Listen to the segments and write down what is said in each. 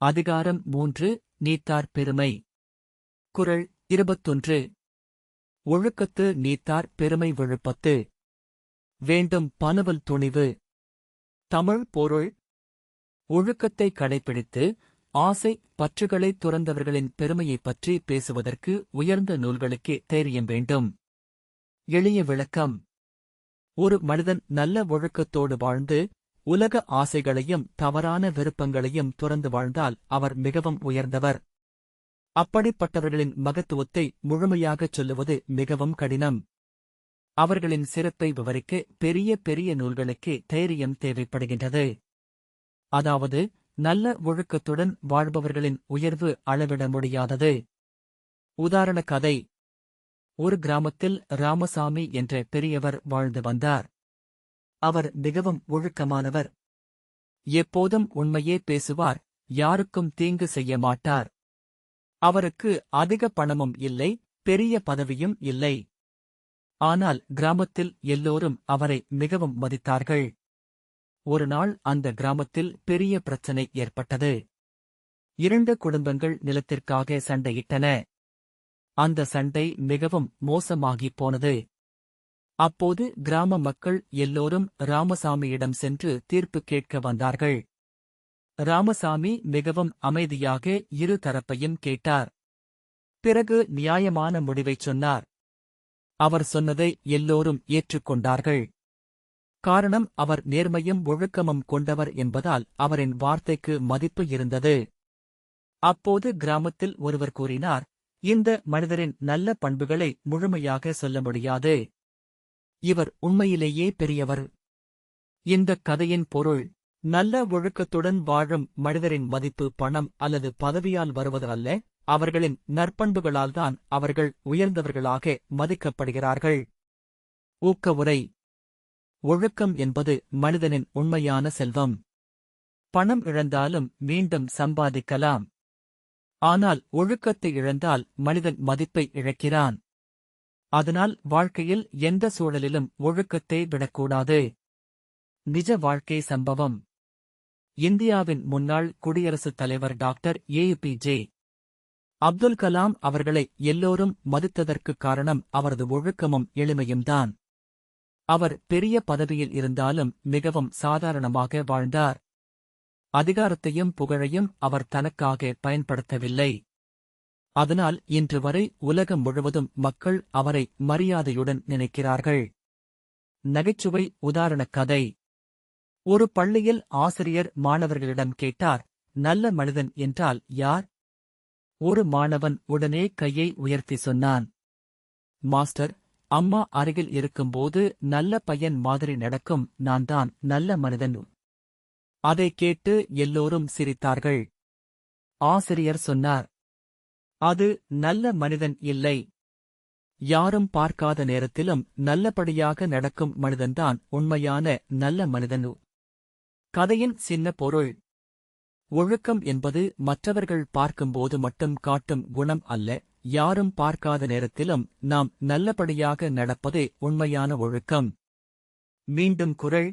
அதிகாரம் 3 நீத்தார் பெருமை. குறள் 21. ஒழுக்கத்து நீத்தார் பெருமை விழுப்பத்து. வேண்டும் பனுவல் துணிவு. தமிழ் பொருள். ஒழுக்கத்தை கடைப்பிடித்து ஆசை பற்றுகளைத் துறந்தவர்களின் பெருமையைப் பற்றி பேசுவதற்கு உயர்ந்த நூல்களுக்கே தைரியம் வேண்டும். எளிய விளக்கம். ஒரு மனிதன் நல்ல ஒழுக்கத்தோடு வாழ்ந்து உலக ஆசைகளையும் தவறான விருப்பங்களையும் துறந்து வாழ்ந்தால் அவர் மிகவும் உயர்ந்தவர். அப்படிப்பட்டவர்களின் மகத்துவத்தை முழுமையாகச் சொல்லுவது மிகவும் கடினம். அவர்களின் சிறப்பை விவரிக்க பெரிய பெரிய நூல்களுக்கே தைரியம் தேவைப்படுகின்றது. அதாவது நல்ல ஒழுக்கத்துடன் வாழ்பவர்களின் உயர்வு அளவிட முடியாதது. உதாரண கதை. ஒரு கிராமத்தில் ராமசாமி என்ற பெரியவர் வாழ்ந்து வந்தார். அவர் மிகவும் ஒழுக்கமானவர். எப்போதும் உண்மையே பேசுவார், யாருக்கும் தீங்கு செய்ய மாட்டார். அவருக்கு அதிக பணமும் இல்லை, பெரிய பதவியும் இல்லை. ஆனால் கிராமத்தில் எல்லோரும் அவரை மிகவும் மதித்தார்கள். ஒருநாள் அந்த கிராமத்தில் பெரிய பிரச்சனை ஏற்பட்டது. 2 குடும்பங்கள் நிலத்திற்காக சண்டையிட்டன. அந்த சண்டை மிகவும் மோசமாகிப் போனது. அப்போது கிராம மக்கள் எல்லோரும் ராமசாமியிடம் சென்று தீர்ப்பு கேட்க வந்தார்கள். ராமசாமி மிகவும் அமைதியாக இரு தரப்பையும் கேட்டார். பிறகு நியாயமான முடிவைச் சொன்னார். அவர் சொன்னதை எல்லோரும் ஏற்றுக்கொண்டார்கள். காரணம், அவர் நேர்மையும் ஒழுக்கமும் கொண்டவர் என்பதால் அவரின் வார்த்தைக்கு மதிப்பு இருந்தது. அப்போது கிராமத்தில் ஒருவர் கூறினார், இந்த மனிதரின் நல்ல பண்புகளை முழுமையாக சொல்ல முடியாது. இவர் உண்மையிலேயே பெரியவர். இந்தக் கதையின் பொருள், நல்ல ஒழுக்கத்துடன் வாழும் மனிதரின் மதிப்பு பணம் அல்லது பதவியால் வருவது அல்ல, அவர்களின் நற்பண்புகளால்தான் அவர்கள் உயர்ந்தவர்களாக மதிக்கப்படுகிறார்கள். ஊக்க உரை. ஒழுக்கம் என்பது மனிதனின் உண்மையான செல்வம். பணம் இழந்தாலும் மீண்டும் சம்பாதிக்கலாம். ஆனால் ஒழுக்கத்தை இழந்தால் மனிதன் மதிப்பை இழக்கிறான். அதனால் வாழ்க்கையில் எந்த சூழலிலும் ஒழுக்கத்தை விடக்கூடாது. நிஜ வாழ்க்கை சம்பவம். இந்தியாவின் முன்னாள் குடியரசுத் தலைவர் டாக்டர் ஏ.பி.ஜே. அப்துல் கலாம் அவர்களை எல்லோரும் மதித்ததற்குக் காரணம் அவரது ஒழுக்கமும் எளிமையும்தான். அவர் பெரிய பதவியில் இருந்தாலும் மிகவும் சாதாரணமாக வாழ்ந்தார். அதிகாரத்தையும் புகழையும் அவர் தனக்காக பயன்படுத்தவில்லை. அதனால் இன்று வரை உலகம் முழுவதும் மக்கள் அவரை மரியாதையுடன் நினைக்கிறார்கள். நகைச்சுவை உதாரணக் கதை. ஒரு பள்ளியில் ஆசிரியர் மாணவர்களிடம் கேட்டார், நல்ல மனிதன் என்றால் யார்? ஒரு மாணவன் உடனே கையை உயர்த்தி சொன்னான், மாஸ்டர், அம்மா அருகில் இருக்கும்போது நல்ல பையன் மாதிரி நடக்கும் நான்தான் நல்ல மனிதன். அதை கேட்டு எல்லோரும் சிரித்தார்கள். ஆசிரியர் சொன்னார், அது நல்ல மனிதன் இல்லை. யாரும் பார்க்காத நேரத்திலும் நல்லபடியாக நடக்கும் மனிதன்தான் உண்மையான நல்ல மனிதன். கதையின் சின்ன பொருள். ஒழுக்கம் என்பது மற்றவர்கள் பார்க்கும்போது மட்டும் காட்டும் குணம் அல்ல, யாரும் பார்க்காத நேரத்திலும் நாம் நல்லபடியாக நடப்பதே உண்மையான ஒழுக்கம். மீண்டும் குறள்.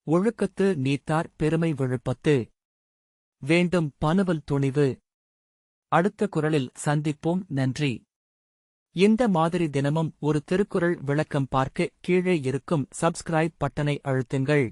ஒழுக்கத்து நீத்தார் பெருமை விழுப்பத்து. வேண்டும் பனுவல் துணிவு. அடுத்த குறளில் சந்திப்போம். நன்றி. இந்த மாதிரி தினமும் ஒரு திருக்குறள் விளக்கம் பார்க்க கீழே இருக்கும் சப்ஸ்கிரைப் பட்டனை அழுத்துங்கள்.